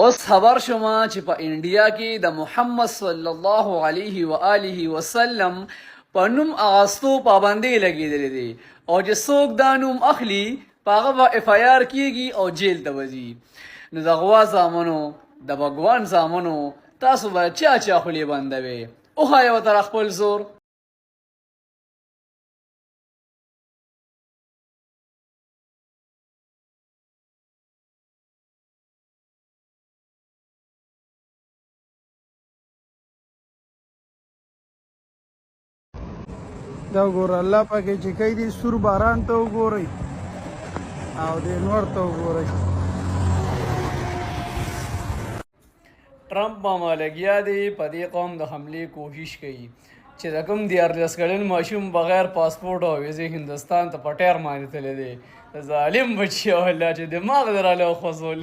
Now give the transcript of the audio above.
اوس خبر شوم چې په انډیا کې د محمد صلی الله علیه و آله وسلم په نوم اغاستو پابندۍ لګېدلې دي او چې څوک دا نوم اخلي په هغه به اف آی آر کېږي او جیل ته وځي. نو د غوا زامنو د بګوان زامنو تاسو به چا خولې بندوئ؟ وښایه ورته خپل زور. دا وګوره الله پاکې چې کوي دي سور باران ته وګورئ او د انور ته وګورئ. ټرمپ ماما لګیا دی په دې قوم د حملې کوشش کوي چې د کوم 14 کلن ماشوم بغیر پاسپورټ او ویزې هندوستان ته په ټیر باندې تللی دی. ظالم بچی والله چې دماغ دې راله وخوځول.